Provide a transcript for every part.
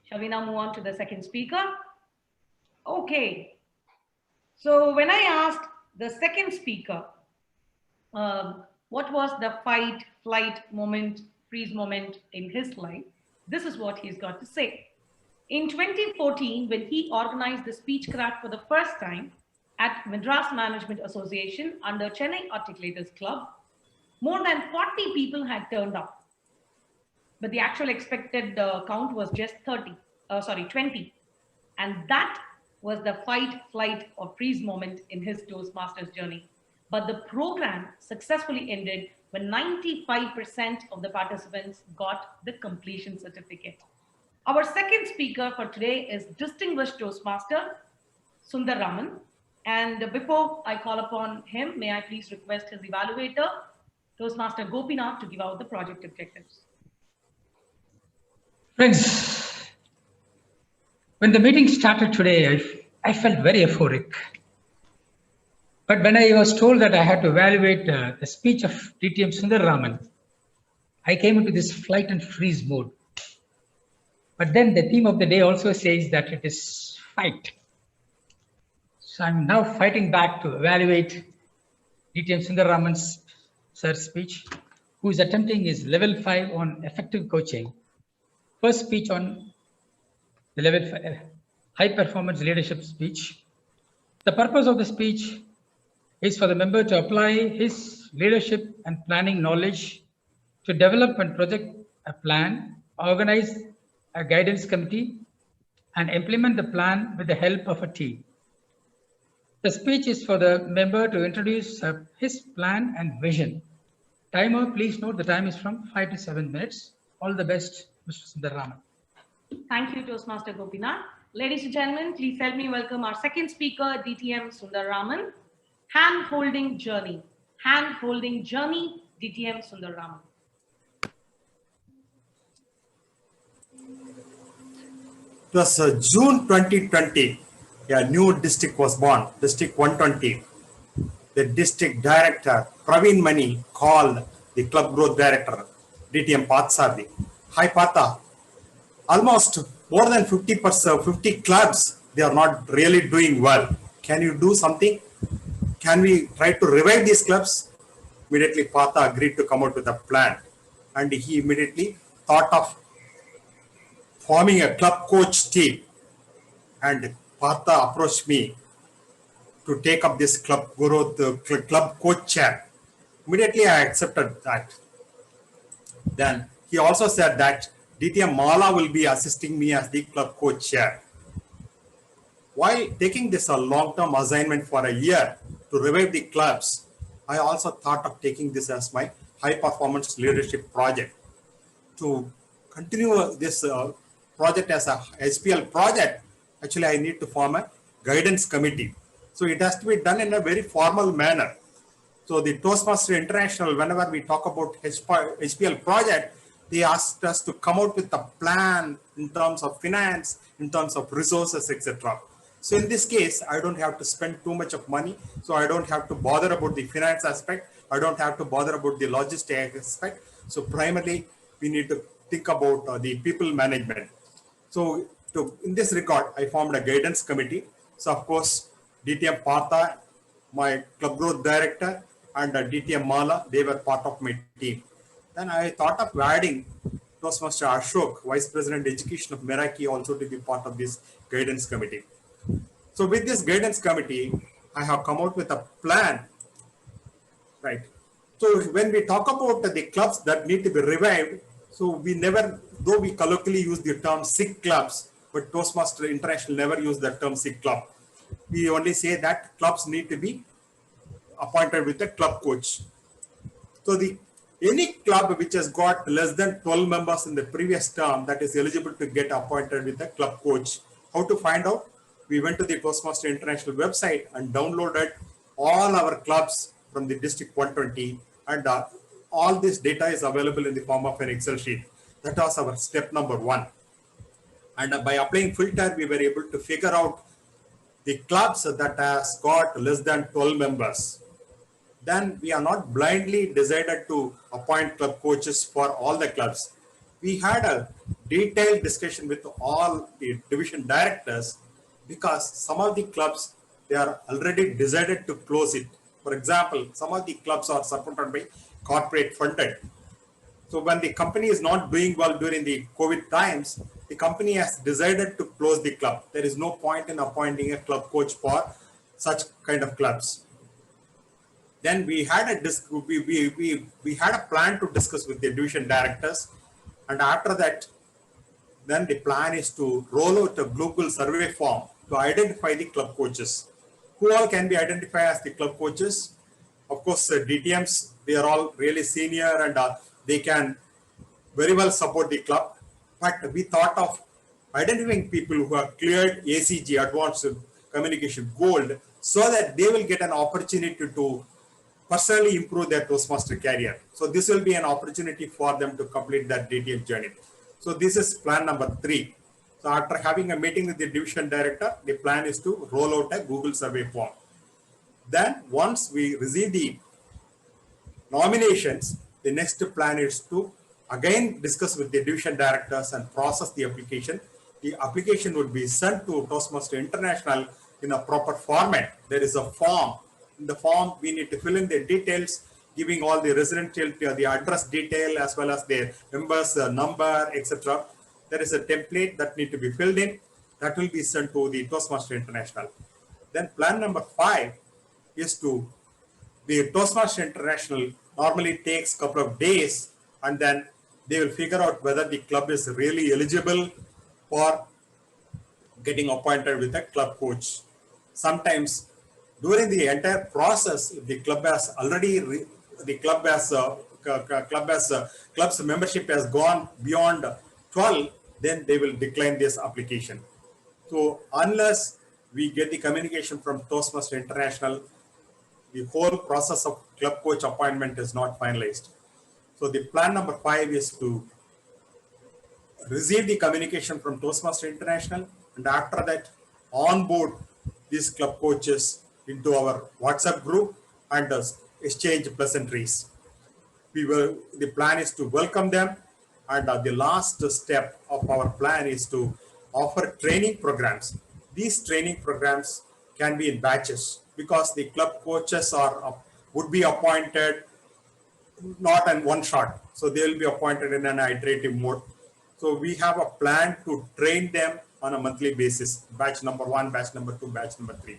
Shall we now move on to the second speaker? Okay. So when I asked the second speaker, what was the fight, flight moment, freeze moment in his life, this is what he's got to say. In 2014, when he organized the Speechcraft for the first time at Madras Management Association under Chennai Articulators Club, more than 40 people had turned up, but the actual expected count was just 20. And that was the fight, flight, or freeze moment in his Toastmasters journey. But the program successfully ended when 95% of the participants got the completion certificate. Our second speaker for today is Distinguished Toastmaster Sundar Raman. And before I call upon him, may I please request his evaluator, Toastmaster Gopinath, to give out the project objectives. Friends, when the meeting started today, I felt very euphoric. But when I was told that I had to evaluate the speech of DTM Sundar Raman, I came into this flight and freeze mode. But then the theme of the day also says that it is fight. So I'm now fighting back to evaluate DTM Sundar Raman's sir's speech, who is attempting his level 5 on effective coaching. First speech on the level 5 high performance leadership speech. The purpose of the speech is for the member to apply his leadership and planning knowledge to develop and project a plan, organize a guidance committee, and implement the plan with the help of a team. The speech is for the member to introduce his plan and vision. Timer, please note the time is from 5 to 7 minutes. All the best, Mr. Sundar Raman. Thank you, Toastmaster Gopinath. Ladies and gentlemen, please help me welcome our second speaker, DTM Sundar Raman. Hand-holding journey. Hand-holding journey, DTM Sundar Raman. It was June 2020, a new district was born, District 120. The district director, Praveen Mani, called the club growth director, DTM Pathsabi. Hi Patha, almost more than 50 clubs, they are not really doing well. Can you do something? Can we try to revive these clubs? Immediately Patha agreed to come out with a plan. And he immediately thought of forming a club coach team, and Partha approached me to take up this club coach chair. Immediately I accepted that. Then he also said that DTM Mala will be assisting me as the club coach chair. While taking this a long-term assignment for a year to revive the clubs, I also thought of taking this as my high-performance leadership project. To continue this project as a HPL project, actually I need to form a guidance committee. So it has to be done in a very formal manner. So the Toastmaster International, whenever we talk about HPL project, they asked us to come out with a plan in terms of finance, in terms of resources, etc. So in this case, I don't have to spend too much of money. So I don't have to bother about the finance aspect. I don't have to bother about the logistic aspect. So primarily, we need to think about the people management. So in this regard, I formed a guidance committee. So of course, DTM Partha, my club growth director, and DTM Mala, they were part of my team. Then I thought of adding Toastmaster Ashok, Vice President Education of Meraki, also to be part of this guidance committee. So with this guidance committee, I have come out with a plan, right? So when we talk about the clubs that need to be revived, so we never, though we colloquially use the term sick clubs, but Toastmaster International never use the term sick club. We only say that clubs need to be appointed with a club coach. So any club which has got less than 12 members in the previous term that is eligible to get appointed with a club coach. How to find out? We went to the Toastmaster International website and downloaded all our clubs from the District 120, and all this data is available in the form of an Excel sheet. That was our step number 1. And by applying filter, we were able to figure out the clubs that has got less than 12 members. Then we are not blindly decided to appoint club coaches for all the clubs. We had a detailed discussion with all the division directors, because some of the clubs, they are already decided to close it. For example, some of the clubs are supported by corporate funded. So when the company is not doing well during the COVID times, the company has decided to close the club. There is no point in appointing a club coach for such kind of clubs. Then we had we had a plan to discuss with the division directors, and after that, then the plan is to roll out a Google survey form to identify the club coaches. Who all can be identified as the club coaches? Of course, DTMs, they are all really senior, and they can very well support the club. But we thought of identifying people who have cleared ACG, Advanced Communication Gold, so that they will get an opportunity to personally improve their Toastmaster career. So this will be an opportunity for them to complete that DTM journey. So this is plan number 3. So after having a meeting with the division director, the plan is to roll out a Google survey form. Then once we receive the nominations, the next plan is to again discuss with the division directors and process the application. The application would be sent to Toastmaster International in a proper format. There is a form. In the form, we need to fill in the details, giving all the residential, the address detail, as well as their members, number, etc. There is a template that need to be filled in. That will be sent to the Toastmaster International. Then plan number 5 is to the Toastmaster International normally takes a couple of days, and then they will figure out whether the club is really eligible for getting appointed with a club coach. Sometimes during the entire process, if the club has already club's membership has gone beyond 12, then they will decline this application. So unless we get the communication from Toastmaster International, the whole process of club coach appointment is not finalized. So the plan number 5 is to receive the communication from Toastmaster International, and after that onboard these club coaches into our WhatsApp group and exchange pleasantries. The plan is to welcome them, and the last step of our plan is to offer training programs. These training programs can be in batches, because the club coaches would be appointed not in one shot. So they will be appointed in an iterative mode. So we have a plan to train them on a monthly basis, batch number 1, batch number 2, batch number 3.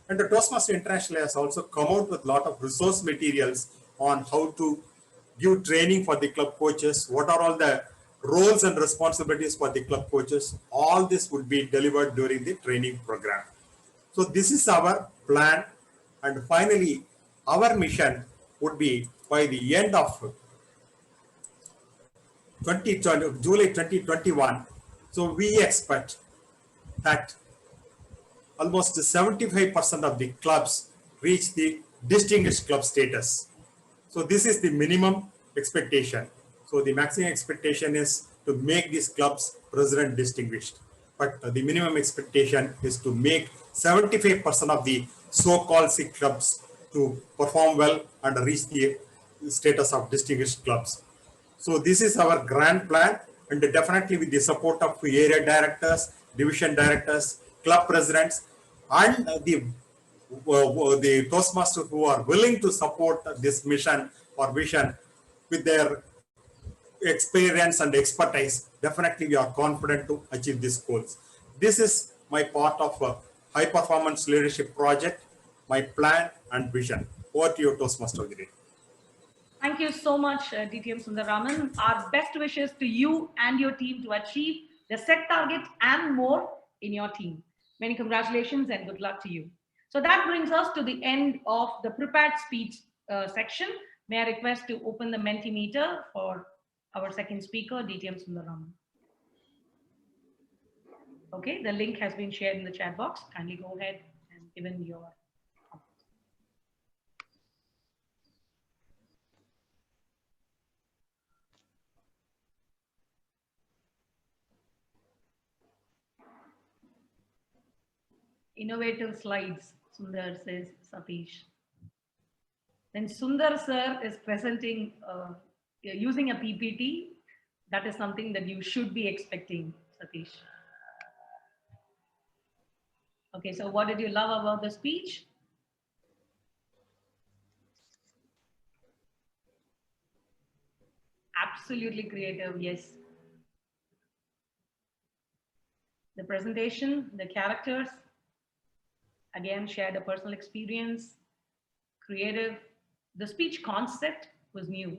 And the Toastmaster International has also come out with a lot of resource materials on how to give training for the club coaches, what are all the roles and responsibilities for the club coaches. All this would be delivered during the training program. So this is our plan. And finally, our mission would be by the end of July 2021. So we expect that almost 75% of the clubs reach the distinguished club status. So this is the minimum expectation. So the maximum expectation is to make these clubs president distinguished. But the minimum expectation is to make 75% of the so-called SIG clubs to perform well and reach the status of distinguished clubs. So this is our grand plan, and definitely with the support of area directors, division directors, club presidents, and the Toastmasters who are willing to support this mission or vision with their experience and expertise, definitely we are confident to achieve these goals. This is my part of a high performance leadership project, my plan and vision. Over to you, Toastmaster Giri. Thank you so much, DTM Sundararaman. Our best wishes to you and your team to achieve the set targets and more in your team. Many congratulations and good luck to you. So that brings us to the end of the prepared speech section. May I request to open the Mentimeter for our second speaker, DTM Sundararaman. Okay, the link has been shared in the chat box. Kindly go ahead and give in your comments. Innovative slides, Sundar says Satish. Then Sundar sir is presenting using a PPT. That is something that you should be expecting, Satish. Okay, so what did you love about the speech? Absolutely creative, yes. The presentation, the characters, again, shared a personal experience, creative. The speech concept was new.